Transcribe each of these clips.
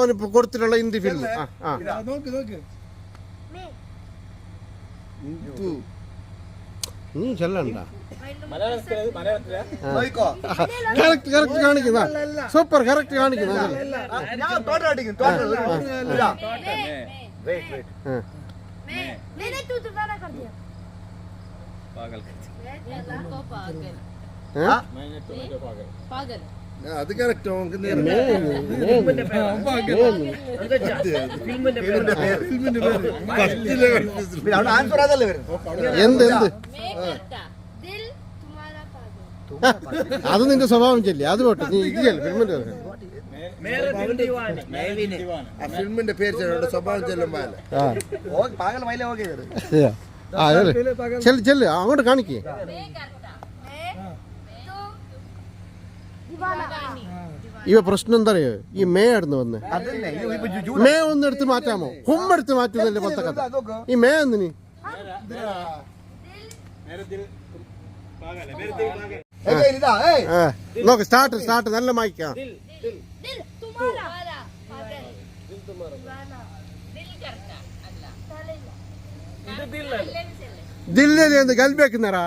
അവനിപ്പോ കൊടുത്തിട്ടുള്ള ഹിന്ദി ഫിലിം. നീ ചെല്ലണ്ട. കറക്റ്റ് കാണിക്കുന്ന സൂപ്പർ കറക്റ്റ് കാണിക്കുന്ന. അത് കറക്റ്റ്. എന്ത് അത് നിന്റെ സ്വഭാവം ചെല്ലി. അത് പോട്ടെ, നീ ഇത് ചെല്ലു ഫിലിമിന്റെ ഫിലിമിന്റെ പേര് സ്വഭാവം ചെല്ലുമ്പോ ചെല്ലു അങ്ങോട്ട് കാണിക്കേ. ഇവ പ്രശ്നം എന്താ അറിയോ, ഈ മേ അടുന്ന് വന്ന് മേ ഒന്ന് എടുത്ത് മാറ്റാമോ? ഹും എടുത്ത് മാറ്റുന്നല്ലേ മൊത്ത കഥ. ഈ മേ എന്തിന് നോക്ക്. സ്റ്റാർട്ട് നല്ല മായ്ക്കാം. ദില്ലി എന്ത് ഗൽബേക്കുന്നറാ?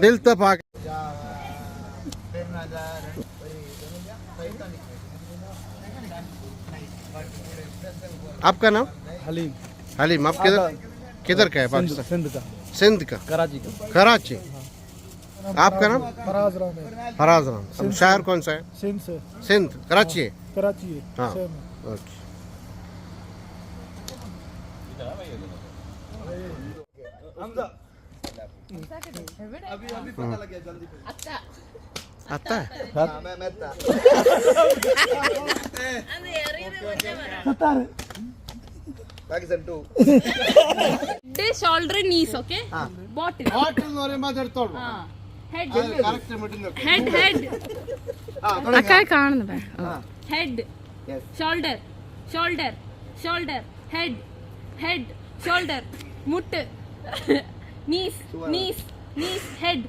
दिल तो पाक. आपका नाम? हलीम. हलीम. आप किधर का है? पाकिस्तान. सिंध का. कराची. आपका नाम? फराज राम. शहर कौन सा है? सिंध. कराची है. हाँ. ओके. अभी पता लग गया जल्दी. आता है. Pakistan 2. Shoulder, knees, okay? Bottle. എന്ന് പറയുമ്പോൾ അതെടുത്തോളൂ. Head. അക്കാ കാണുന്നുണ്ട്. Head. Shoulder. Head. Shoulder. മുട്ട്. knees, head,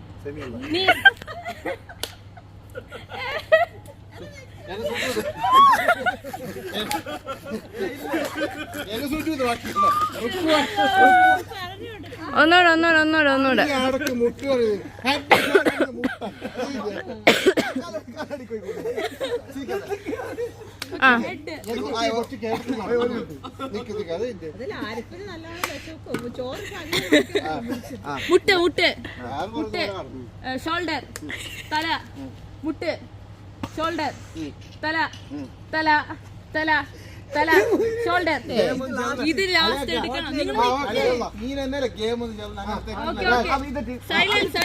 knees. ഒന്നൂടെ മുട്ട് ഷോൾഡർ തല മുട്ട് ഷോൾഡർ തല ഷോൾഡർ. ഇത് ലാസ്റ്റ് എടുക്കണം. Silence.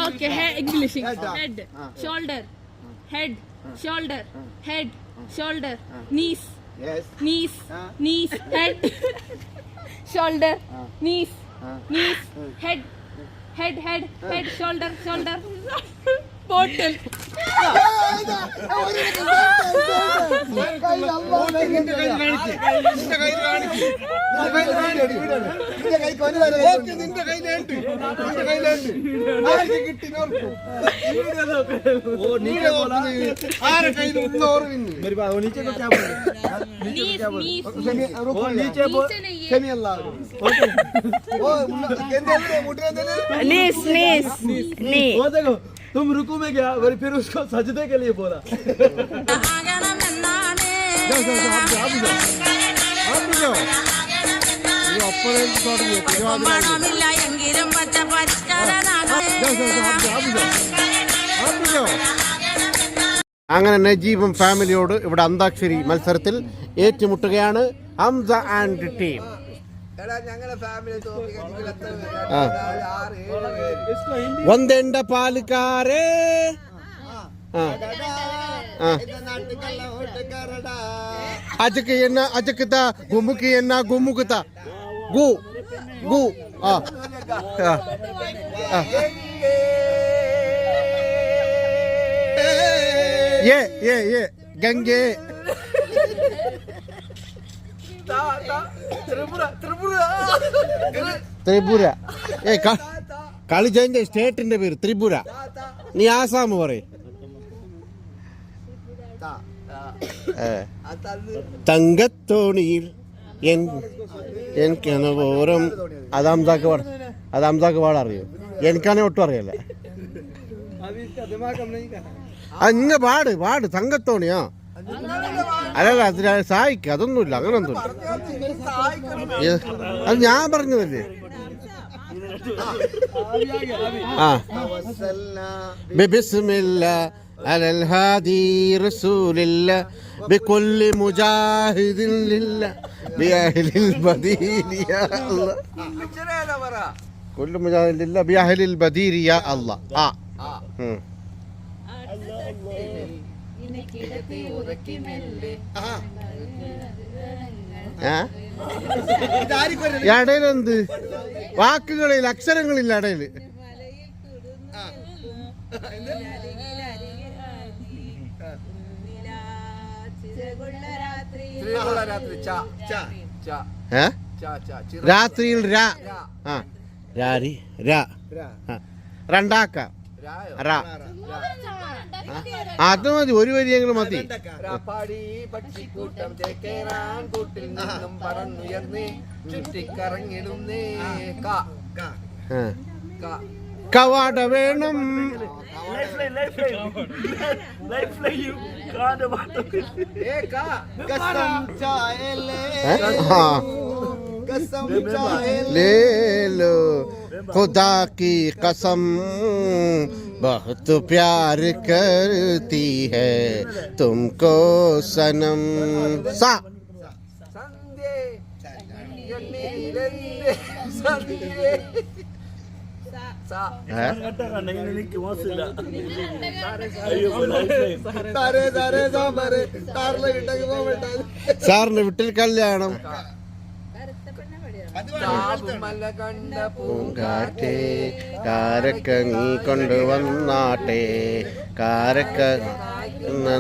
Okay. English. Head shoulder knees, head, shoulder, knees, head, shoulder, bottle. मेरी बात नीचे को क्या बोल? नीचे बोल. वो देखो तुम रुकू में गया फिर उसको सजदे के लिए बोला. അങ്ങനെ നജീബും ഫാമിലിയോട് ഇവിടെ അന്താക്ഷരി മത്സരത്തിൽ ഏറ്റുമുട്ടുകയാണ് ഹംസ ആൻഡ് ടീം. ಒಂದೆಂಡ ಪಾಲುಕಾರೆ ಅಜಕತ ಗುಮ್ಮುಕತ ಗು ಗು ಗಂಗೆ ത്രിപുര. കളി ചേഞ്ച് സ്റ്റേറ്റിന്റെ പേര് ത്രിപുര. നീ ആസാം പറയും. തങ്കത്തോണിയിൽ എനിക്കാണ് ഓരം അത് അംസാക്ക് പാടറിയോ? എനിക്കാണെ ഒട്ടും അറിയില്ല. ഇങ്ങ പാട് തങ്കത്തോണിയാ. അല്ലല്ല അതിന് സഹായിക്ക അതൊന്നുമില്ല, അങ്ങനൊന്നുമില്ല. അത് ഞാൻ പറഞ്ഞതല്ലേ. ബിസ്മില്ല അലൽ ഹാദി റസൂലില്ല ബികുല്ലി മുജാഹിദിൻ ലില്ല ബിഅഹ്ലിൽ ബദീർ യാ അല്ലാഹ്. കുല്ലു മുജാഹിദിൻ ലില്ല ബിഅഹ്ലിൽ ബദീർ യാ അല്ലാഹ്. ഇടയിലെന്ത് വാക്കുകളിൽ അക്ഷരങ്ങളില്ല ഇടയില്. രാത്രിയിൽ രണ്ടാക്ക അത് മതി, ഒരു വരിയെങ്കിലും മതി. കവാട വേണം ले लो खुदा की कसम बहुत प्यार करती है तुमको सनम. सा സാറിന് വീട്ടിൽ കല്യാണം. പൂങ്കാറ്റേ കാരക്ക നീ കൊണ്ടുവന്നാട്ടെ, കാരക്ക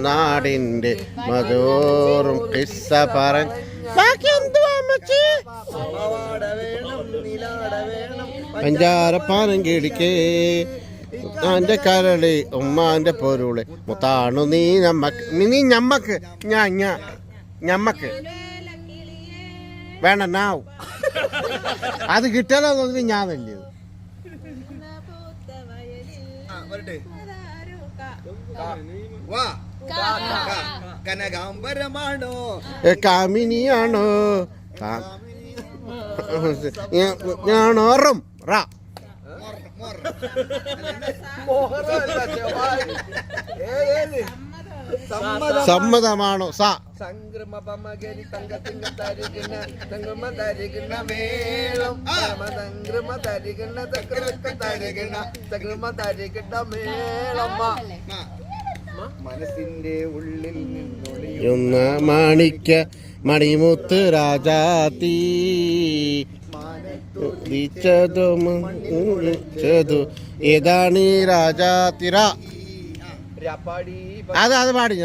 നാടിന്റെ മധുറും കിസ്സ പറഞ്ഞ പഞ്ചാരപ്പാനം കിടിക്കേ എന്റെ കരളി ഉമ്മാന്റെ പൊരുളെ മുത്താണു നീ ഞമ്മക്ക് ഞമ്മക്ക് വേണ്ട നാവ് അത് കിട്ടലോ തോന്നി ഞാൻ തല്ലിയത്. കാമിനിയാണോ ഞാണോറും റാ സമ്മതമാണോ സാ മനസ്സിന്റെ ഉള്ളിൽ നിന്നൊളിയുന്ന മാണിക്യ മണിമുത്ത് രാജാത്തീ ഏതാണ് രാജാത്തിര. അത് പാടി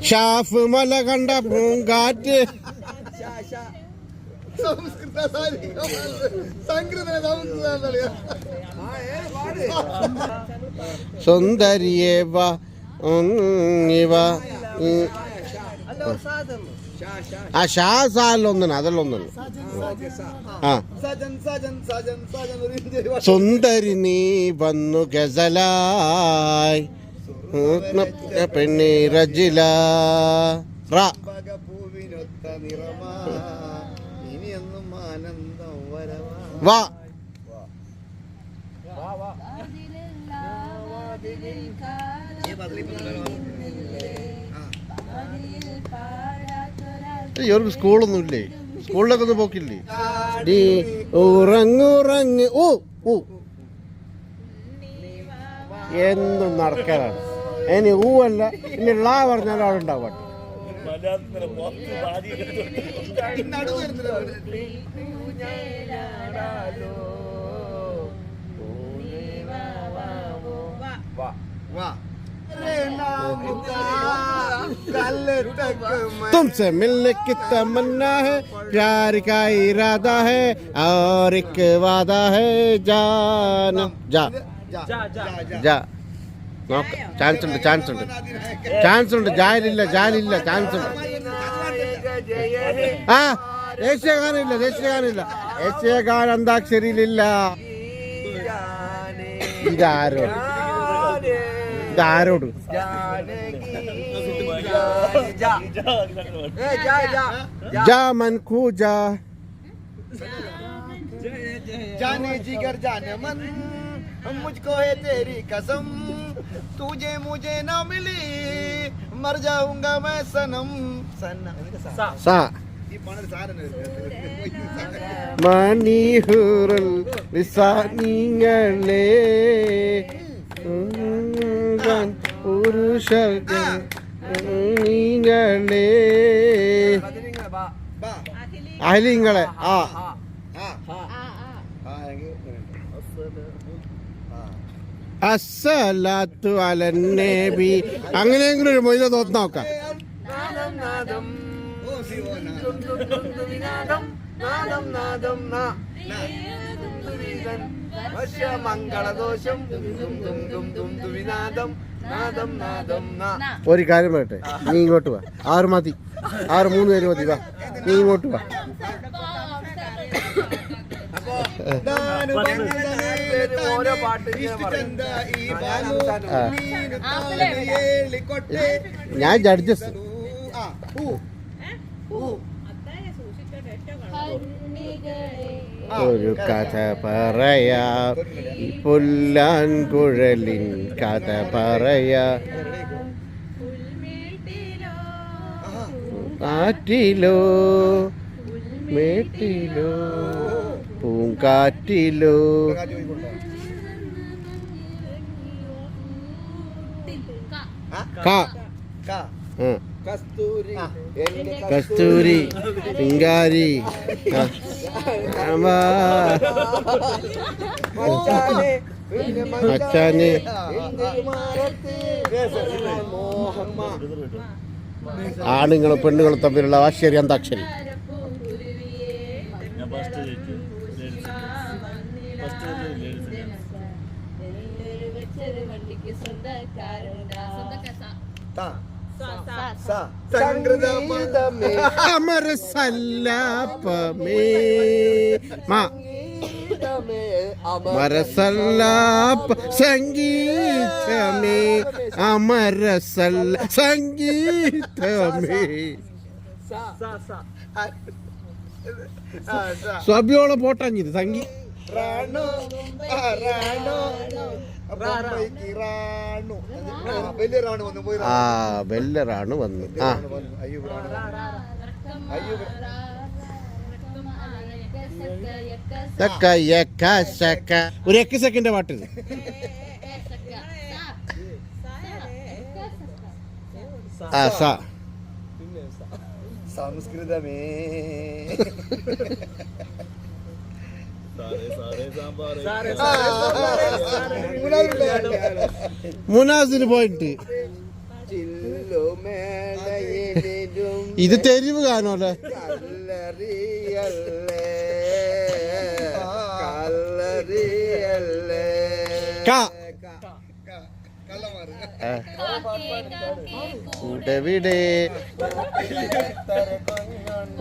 ഷാഫ് മല കണ്ട പൂങ്കാറ്റ്. സുന്ദരിയേ വാ ആ ഷാ സാലൊന്നാണ് അതെല്ലൊന്നാണ്. ആ സുന്ദരി നീ വന്നു ഗസലായി പെണ്ണി റജില റാ വാ ഒരു സ്കൂളൊന്നും ഇല്ലേ? സ്കൂളിലൊക്കെ ഒന്നും പോക്കില്ലേ? നീ ഉറങ്ങുറങ്ങ് ഓ ഓ എന്തും നടക്കാനാണ്. ഇനി ഊവല്ല ഇനി ലാ പറഞ്ഞാലും അവിടെ ഉണ്ടാവും. വാ വാ तुमसे मिलने की तमन्ना है, प्यार का इरादा है और एक वादा है, जान जा जा നോക്ക ചാൻസ് ഉണ്ട് ചാൻസ് ഉണ്ട് ജാലില്ല ചാൻസ് ഉണ്ട്. ആ ദേശീയ ഗാനം അന്താക്ഷരിയിലില്ല. ഇതാരോട് ജാമൻ കൂജ जाने जिगर जाने मन मुझको है तेरी कसम तुझे मुझे ना मिली मर जाऊंगा मैं सनम സാ ഈ പണ സാധനം മണിഹുറൽ നിസാനിങ്ങളെ പുരുഷകൾ നിങ്ങളെ അഹലിങ്ങളെ ആ അസ്സലാത്തു അലൻ നബി. അങ്ങനെയെങ്കിലും ഒരു മൊയ്ത തോന്നു നോക്കാം. ഒരു കാര്യം പറയട്ടെ, നീ ഇങ്ങോട്ട് വാ. 6 മതി, 3 പേര് മതി. വാ, നീ ഇങ്ങോട്ട് വാ. ഞാൻ ജഡ്ജസ്. ഒരു കഥ പറയാ, പുല്ലാൻ കുഴലിൻ കഥ പറയാ. കാറ്റിലോ മേട്ടിലോ പൂങ്കാറ്റിലോ കസ്തൂരി സിംഗാരി അച്ഛന് ആണുങ്ങളും പെണ്ണുങ്ങളും തമ്മിലുള്ള ആശ്ചര്യ അന്താക്ഷരി. അമർ സല്ലാപമേ അമര സല്ലാപ സംഗീതമേ അമര സല്ല സംഗീതമേ. സ്വബിയോളം പോട്ടാഞ്ഞത് സംഗീ ആ ബെല്ലറാണ് വന്നു. ആ ഒരു 1 സെക്കൻഡ് പാട്ട്. ആ സാ സംസ്കൃതമേ മുനാസിന് പോയിട്ട് ഇത് തെരുവ് കാണുമല്ലേ. ഇവിടെ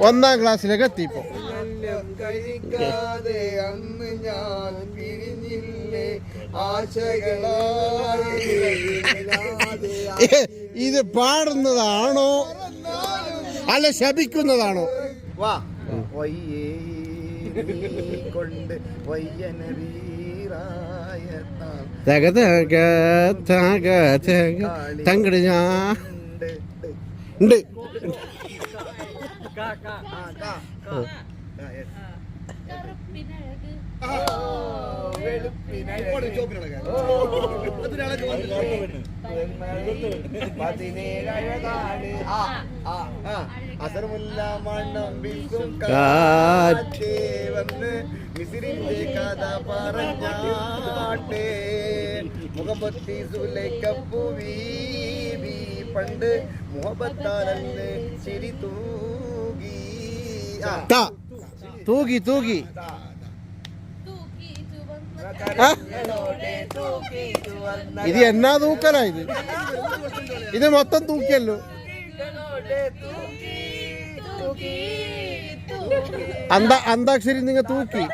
1ാം ക്ലാസ്സിലേക്ക് എത്തിപ്പോ. കഴിക്കാതെ അന്ന് ഞാൻ പിരിഞ്ഞില്ലേ ഇത് പാടുന്നതാണോ അല്ല ശപിക്കുന്നതാണോ? വാ വയ്യേ കൊണ്ട് വയ്യനീറായത്താൽ തങ്കട് ഞാൻ ഉണ്ട്. അസർമുല്ല മണ്ണം വിൽക്കും കാറ്റേ വന്ന് മിസിറിന്റെ കഥ പറഞ്ഞാട്ടെ മുഖമ്പത്തി സുലൈക്കപ്പുവീ പണ്ട് മുഹബത്താലന്ന് ചിരി തൂകി തൂകി തൂകി ഇത് എന്നാ തൂക്കലാ ഇത് മൊത്തം തൂക്കിയല്ലോ അന്താക്ഷരി നിങ്ങൾ തൂക്കി